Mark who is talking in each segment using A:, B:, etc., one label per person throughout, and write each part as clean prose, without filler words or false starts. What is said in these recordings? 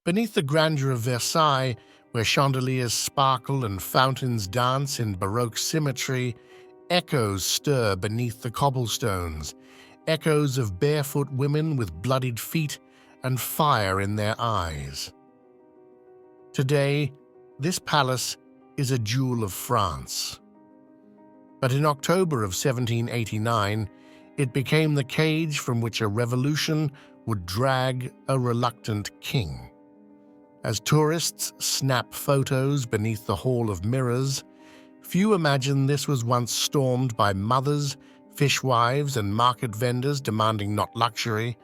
A: Beneath the grandeur of Versailles, where chandeliers sparkle and fountains dance in Baroque symmetry, echoes stir beneath the cobblestones, echoes of barefoot women with bloodied feet and fire in their eyes. Today, this palace is a jewel of France. But in October of 1789, it became the cage from which a revolution would drag a reluctant king. As tourists snap photos beneath the Hall of Mirrors, few imagine this was once stormed by mothers, fishwives, and market vendors demanding not luxury,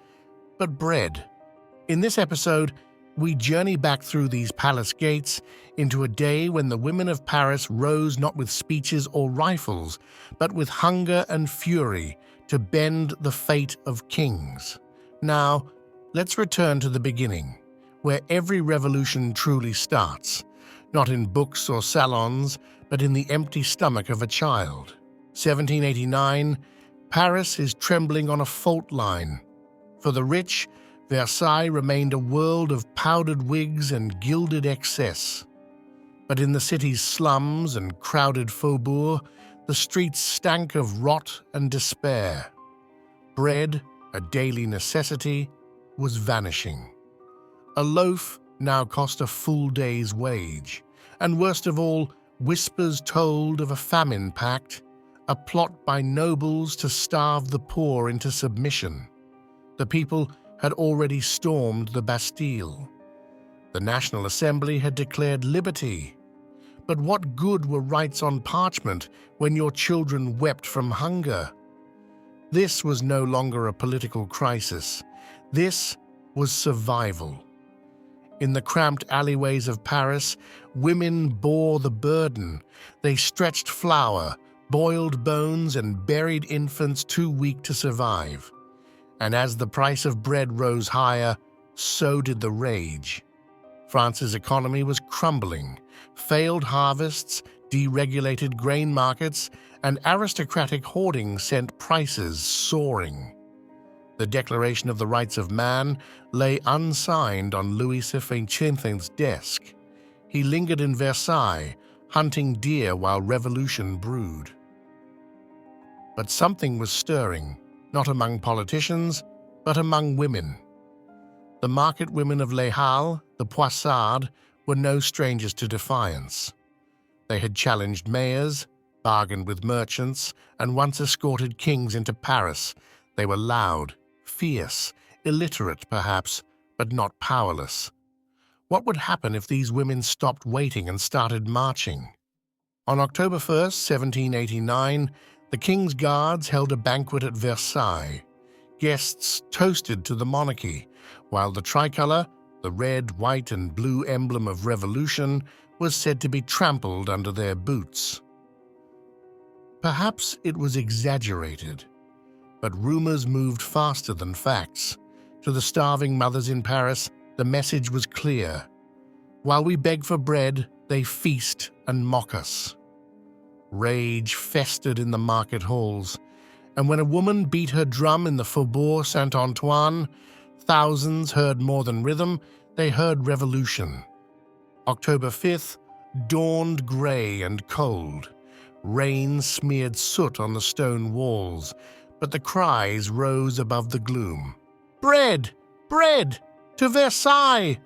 A: but bread. In this episode, we journey back through these palace gates into a day when the women of Paris rose not with speeches or rifles, but with hunger and fury to bend the fate of kings. Now, let's return to the beginning, where every revolution truly starts, not in books or salons, but in the empty stomach of a child. 1789, Paris is trembling on a fault line. For the rich, Versailles remained a world of powdered wigs and gilded excess. But in the city's slums and crowded faubourgs, the streets stank of rot and despair. Bread, a daily necessity, was vanishing. A loaf now cost a full day's wage, and worst of all, whispers told of a famine pact, a plot by nobles to starve the poor into submission. The people had already stormed the Bastille. The National Assembly had declared liberty. But what good were rights on parchment when your children wept from hunger? This was no longer a political crisis. This was survival. In the cramped alleyways of Paris, women bore the burden. They stretched flour, boiled bones, and buried infants too weak to survive. And as the price of bread rose higher, so did the rage. France's economy was crumbling. Failed harvests, deregulated grain markets, and aristocratic hoarding sent prices soaring. The Declaration of the Rights of Man lay unsigned on Louis XIV's desk. He lingered in Versailles, hunting deer while revolution brewed. But something was stirring, not among politicians, but among women. The market women of Les Halles, the Poissardes, were no strangers to defiance. They had challenged mayors, bargained with merchants, and once escorted kings into Paris. They were loud, fierce, illiterate perhaps, but not powerless. What would happen if these women stopped waiting and started marching? On October 1st, 1789, the King's Guards held a banquet at Versailles. Guests toasted to the monarchy, while the tricolour, the red, white, and blue emblem of revolution, was said to be trampled under their boots. Perhaps it was exaggerated, but rumours moved faster than facts. To the starving mothers in Paris, the message was clear. While we beg for bread, they feast and mock us. Rage festered in the market halls, and when a woman beat her drum in the Faubourg Saint-Antoine, thousands heard more than rhythm, they heard revolution. October 5th dawned grey and cold. Rain smeared soot on the stone walls, but the cries rose above the gloom. "Bread! Bread! To Versailles!"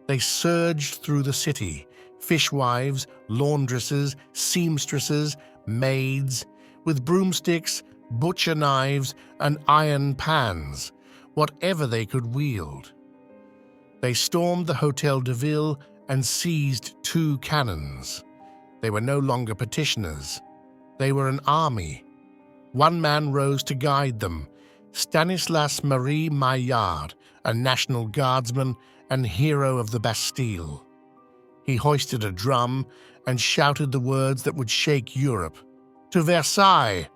A: They surged through the city, fishwives, laundresses, seamstresses, maids, with broomsticks, butcher knives, and iron pans, whatever they could wield. They stormed the Hôtel de Ville and seized 2 cannons. They were no longer petitioners. They were an army. One man rose to guide them, Stanislas Marie Maillard, a National Guardsman and hero of the Bastille. He hoisted a drum and shouted the words that would shake Europe. To Versailles!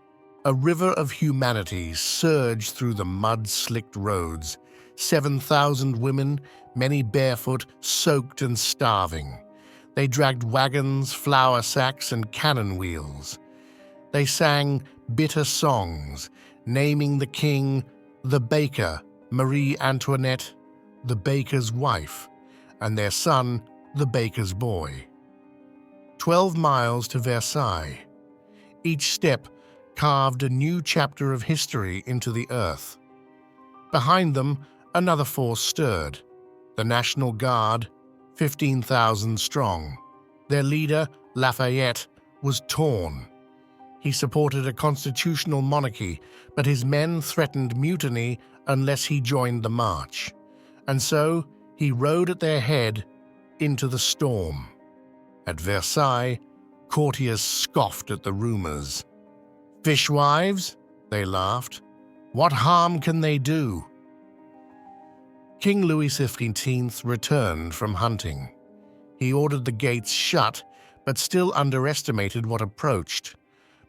A: A river of humanity surged through the mud-slicked roads. 7,000 women, many barefoot, soaked and starving. They dragged wagons, flour sacks, and cannon wheels. They sang bitter songs, naming the king, the baker, Marie Antoinette, the baker's wife, and their son, the baker's boy. 12 miles to Versailles. Each step carved a new chapter of history into the earth. Behind them, another force stirred. The National Guard, 15,000 strong. Their leader, Lafayette, was torn. He supported a constitutional monarchy, but his men threatened mutiny unless he joined the march. And so he rode at their head into the storm. At Versailles, courtiers scoffed at the rumors. "Fishwives?" they laughed. "What harm can they do?" King Louis XV returned from hunting. He ordered the gates shut, but still underestimated what approached.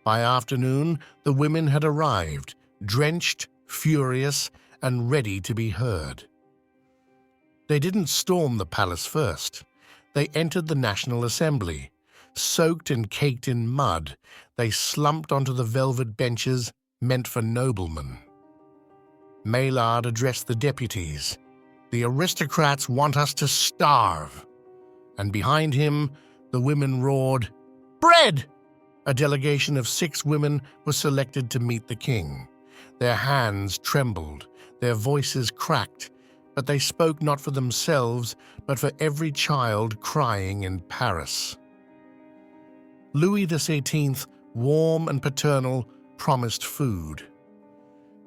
A: By afternoon, the women had arrived, drenched, furious, and ready to be heard. They didn't storm the palace first. They entered the National Assembly. Soaked and caked in mud, they slumped onto the velvet benches meant for noblemen. Maillard addressed the deputies. "The aristocrats want us to starve." And behind him, the women roared, "Bread!" A delegation of 6 women was selected to meet the king. Their hands trembled, their voices cracked, but they spoke not for themselves, but for every child crying in Paris. Louis XVIII, warm and paternal, promised food.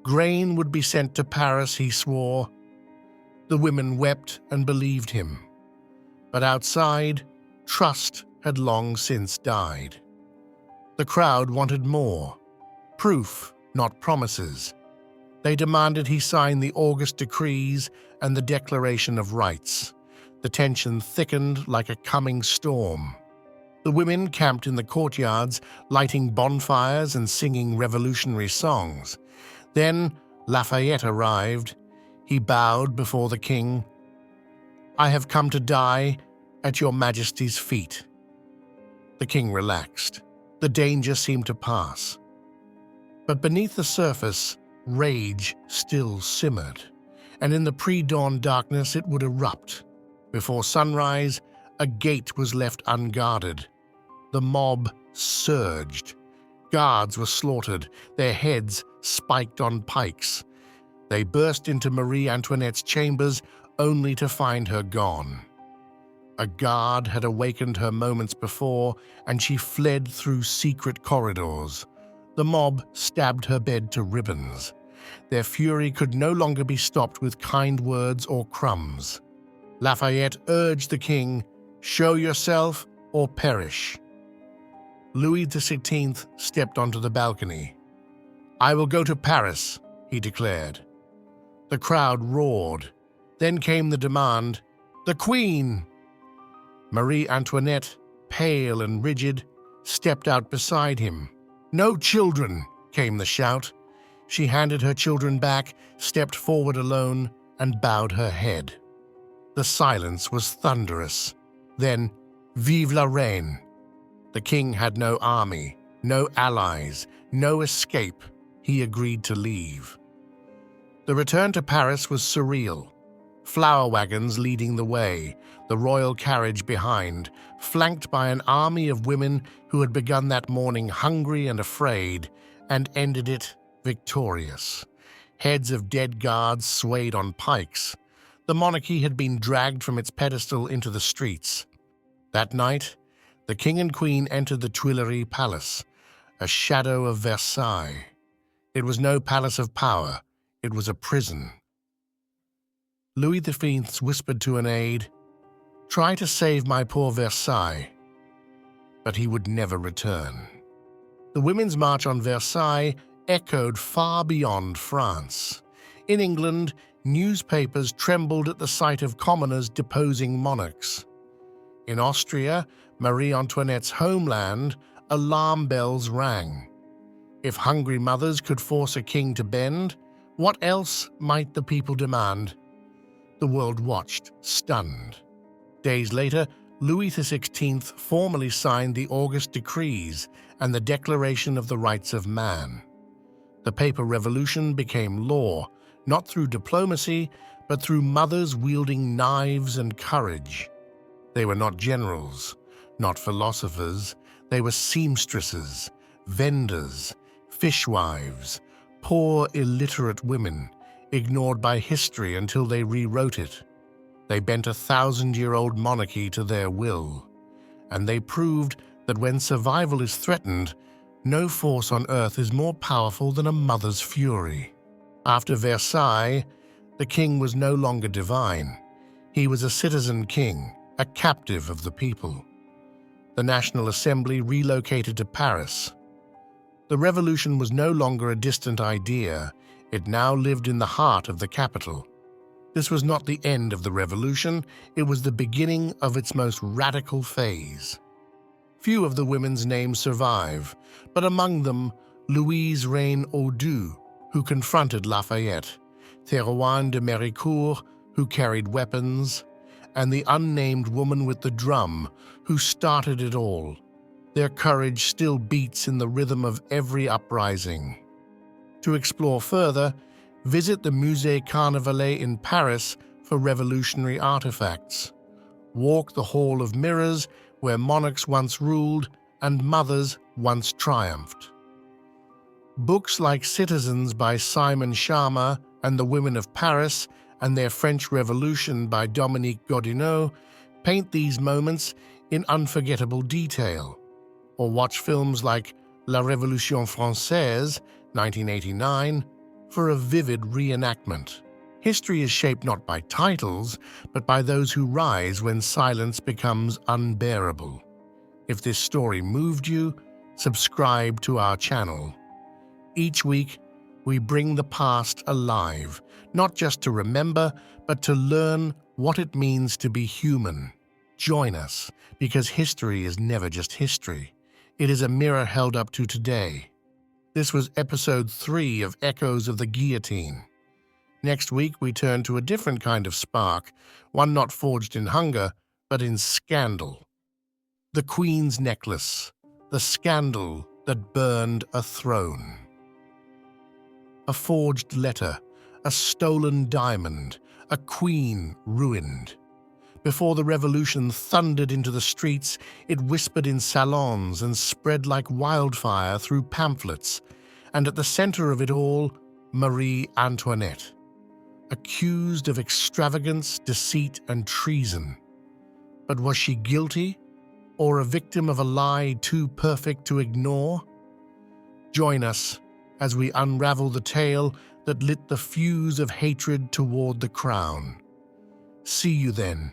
A: Grain would be sent to Paris, he swore. The women wept and believed him. But outside, trust had long since died. The crowd wanted more. Proof, not promises. They demanded he sign the August decrees and the Declaration of Rights. The tension thickened like a coming storm. The women camped in the courtyards, lighting bonfires and singing revolutionary songs. Then Lafayette arrived. He bowed before the king. "I have come to die at your Majesty's feet." The king relaxed. The danger seemed to pass. But beneath the surface, rage still simmered, and in the pre-dawn darkness it would erupt. Before sunrise, a gate was left unguarded. The mob surged. Guards were slaughtered, their heads spiked on pikes. They burst into Marie Antoinette's chambers only to find her gone. A guard had awakened her moments before, and she fled through secret corridors. The mob stabbed her bed to ribbons. Their fury could no longer be stopped with kind words or crumbs. Lafayette urged the king, "Show yourself or perish." Louis XVI stepped onto the balcony. "I will go to Paris," he declared. The crowd roared. Then came the demand, "The Queen!" Marie Antoinette, pale and rigid, stepped out beside him. "No children!" came the shout. She handed her children back, stepped forward alone, and bowed her head. The silence was thunderous. Then, "Vive la Reine!" The king had no army, no allies, no escape. He agreed to leave. The return to Paris was surreal. Flower wagons leading the way, the royal carriage behind, flanked by an army of women who had begun that morning hungry and afraid, and ended it victorious. Heads of dead guards swayed on pikes. The monarchy had been dragged from its pedestal into the streets. That night, the king and queen entered the Tuileries Palace, a shadow of Versailles. It was no palace of power, it was a prison. Louis XV whispered to an aide, "Try to save my poor Versailles." But he would never return. The Women's March on Versailles echoed far beyond France. In England, newspapers trembled at the sight of commoners deposing monarchs. In Austria, Marie Antoinette's homeland, alarm bells rang. If hungry mothers could force a king to bend, what else might the people demand? The world watched, stunned. Days later, Louis XVI formally signed the August Decrees and the Declaration of the Rights of Man. The paper revolution became law, not through diplomacy, but through mothers wielding knives and courage. They were not generals, not philosophers. They were seamstresses, vendors, fishwives, poor illiterate women, ignored by history until they rewrote it. They bent a 1,000-year-old monarchy to their will, and they proved that when survival is threatened, no force on earth is more powerful than a mother's fury. After Versailles, the king was no longer divine. He was a citizen king, a captive of the people. The National Assembly relocated to Paris. The revolution was no longer a distant idea. It now lived in the heart of the capital. This was not the end of the revolution, it was the beginning of its most radical phase. Few of the women's names survive, but among them, Louise Reine Audoux, who confronted Lafayette, Théroigne de Méricourt, who carried weapons, and the unnamed woman with the drum, who started it all. Their courage still beats in the rhythm of every uprising. To explore further, visit the Musée Carnavalet in Paris for revolutionary artifacts. Walk the Hall of Mirrors, where monarchs once ruled and mothers once triumphed. Books like Citizens by Simon Schama and The Women of Paris and Their French Revolution by Dominique Godineau paint these moments in unforgettable detail. Or watch films like La Révolution Française, 1989, for a vivid reenactment. History is shaped not by titles, but by those who rise when silence becomes unbearable. If this story moved you, subscribe to our channel. Each week, we bring the past alive, not just to remember, but to learn what it means to be human. Join us, because history is never just history. It is a mirror held up to today. This was episode 3 of Echoes of the Guillotine. Next week, we turn to a different kind of spark, one not forged in hunger, but in scandal. The Queen's Necklace, the scandal that burned a throne. A forged letter, a stolen diamond, a queen ruined. Before the revolution thundered into the streets, it whispered in salons and spread like wildfire through pamphlets, and at the center of it all, Marie Antoinette, accused of extravagance, deceit, and treason. But was she guilty, or a victim of a lie too perfect to ignore? Join us as we unravel the tale that lit the fuse of hatred toward the crown. See you then.